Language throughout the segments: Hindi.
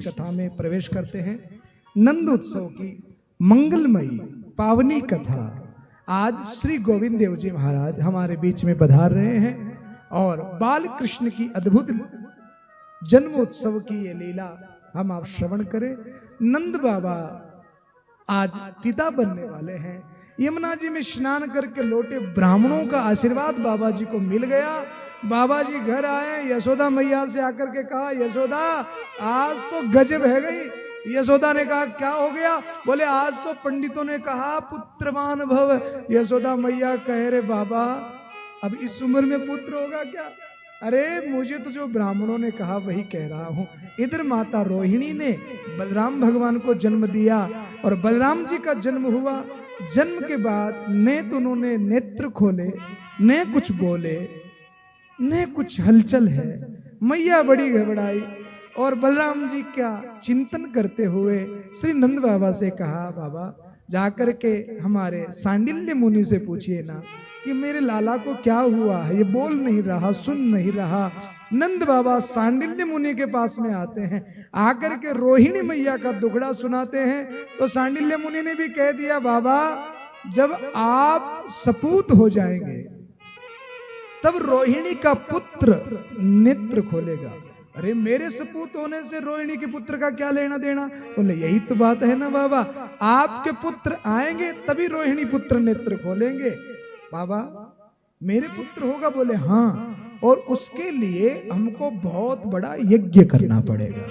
कथा में प्रवेश करते हैं। नंद उत्सव की मंगलमयी पावनी कथा आज श्री गोविंद देव जी महाराज हमारे बीच में पधार रहे हैं और बाल कृष्ण की अद्भुत जन्मोत्सव की ये लीला हम आप श्रवण करें। नंद बाबा आज पिता बनने वाले हैं। यमुना जी में स्नान करके लौटे ब्राह्मणों का आशीर्वाद बाबा जी को मिल गया। बाबा जी घर आए, यशोदा मैया से आकर के कहा, यशोदा आज तो गजब है गई। यशोदा ने कहा क्या हो गया? बोले आज तो पंडितों ने कहा पुत्रवान भव। यशोदा मैया कह रहे बाबा अब इस उम्र में पुत्र होगा क्या? अरे मुझे तो जो ब्राह्मणों ने कहा वही कह रहा हूं। इधर माता रोहिणी ने बलराम भगवान को जन्म दिया और बलराम जी का जन्म हुआ। जन्म के बाद न तो उन्होंने नेत्र खोले, न कुछ बोले, न कुछ हलचल है। मैया बड़ी घबराई और बलराम जी का चिंतन करते हुए श्री नंद बाबा से कहा, बाबा जाकर के हमारे सांडिल्य मुनि से पूछिए ना कि मेरे लाला को क्या हुआ है, ये बोल नहीं रहा, सुन नहीं रहा। नंद बाबा सांडिल्य मुनि के पास में आते हैं, आकर के रोहिणी मैया का दुखड़ा सुनाते हैं। तो सांडिल्य मुनि ने भी कह दिया बाबा जब आप सपूत हो जाएंगे तब रोहिणी का पुत्र नेत्र खोलेगा। अरे मेरे सपूत होने से रोहिणी के पुत्र का क्या लेना देना? बोले यही तो बात है ना बाबा, आपके पुत्र आएंगे तभी रोहिणी पुत्र नेत्र खोलेंगे। बाबा मेरे पुत्र होगा? बोले हाँ, और उसके लिए हमको बहुत बड़ा यज्ञ करना पड़ेगा।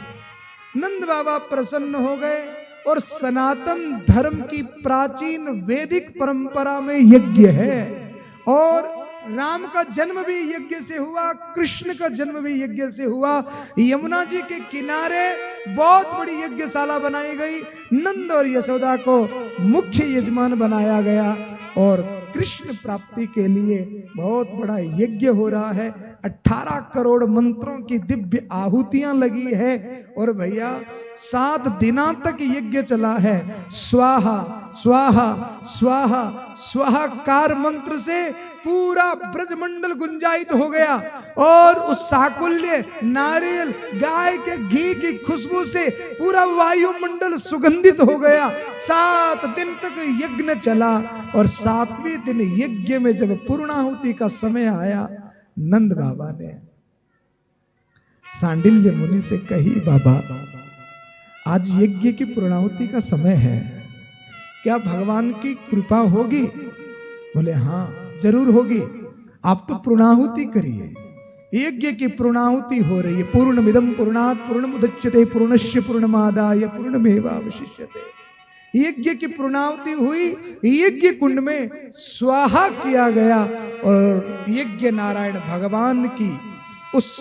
नंद बाबा प्रसन्न हो गए और सनातन धर्म की प्राचीन वैदिक परंपरा में यज्ञ है और राम का जन्म भी यज्ञ से हुआ, कृष्ण का जन्म भी यज्ञ से हुआ। यमुना जी के किनारे बहुत बड़ी यज्ञशाला बनाई गई। नंद और यशोदा को मुख्य यजमान बनाया गया और कृष्ण प्राप्ति के लिए बहुत बड़ा यज्ञ हो रहा है। 18 करोड़ मंत्रों की दिव्य आहुतियां लगी है और भैया 7 दिनों तक यज्ञ चला है। स्वाहा स्वाहा स्वाहा स्वाहाकार मंत्र से पूरा ब्रजमंडल गुंजायित हो गया और उस साकुल्य नारियल गाय के घी की खुशबू से पूरा वायुमंडल सुगंधित हो गया। 7 दिन तक यज्ञ चला और 7वें दिन यज्ञ में जब पूर्णाहुति का समय आया, नंद बाबा ने सांडिल्य मुनि से कही, बाबा आज यज्ञ की पूर्णाहुति का समय है, क्या भगवान की कृपा होगी? बोले हाँ जरूर होगी, आप तो पूर्णाहुति करिए। यज्ञ की पूर्णाहुति हो रही है। पूर्णमिदं पूर्णात् पूर्णमुदच्यते पूर्णस्य पूर्णमादाय पूर्णमेवावशिष्यते। यज्ञ की पूर्णाहुति हुई, यज्ञ कुंड में स्वाहा किया गया और यज्ञ नारायण भगवान की उस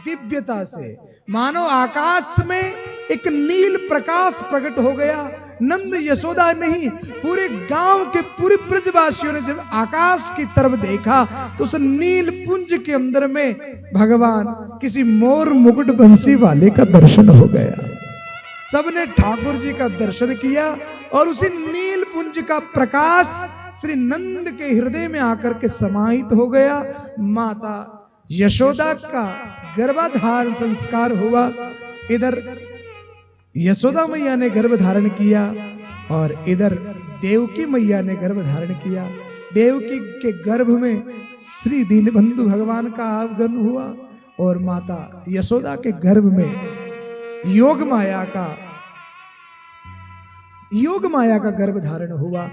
दिव्यता से मानो आकाश में एक नील प्रकाश प्रकट हो गया। नंद यशोदा नहीं, पूरे गांव के पूरे ब्रजवासियों ने जब आकाश की तरफ देखा तो उस नील पुंज के अंदर में भगवान किसी मोर मुकुट बंसी वाले का दर्शन हो गया। सबने ठाकुर जी का दर्शन किया और उसी नील पुंज का प्रकाश श्री नंद के हृदय में आकर के समाहित हो गया। माता यशोदा का गर्भाधारण संस्कार हुआ। इधर यशोदा मैया ने गर्भ धारण किया और इधर देवकी मैया ने गर्भ धारण किया। देवकी के गर्भ में श्री दीनबंधु भगवान का आगमन हुआ और माता यशोदा के गर्भ में योग माया का गर्भ धारण हुआ।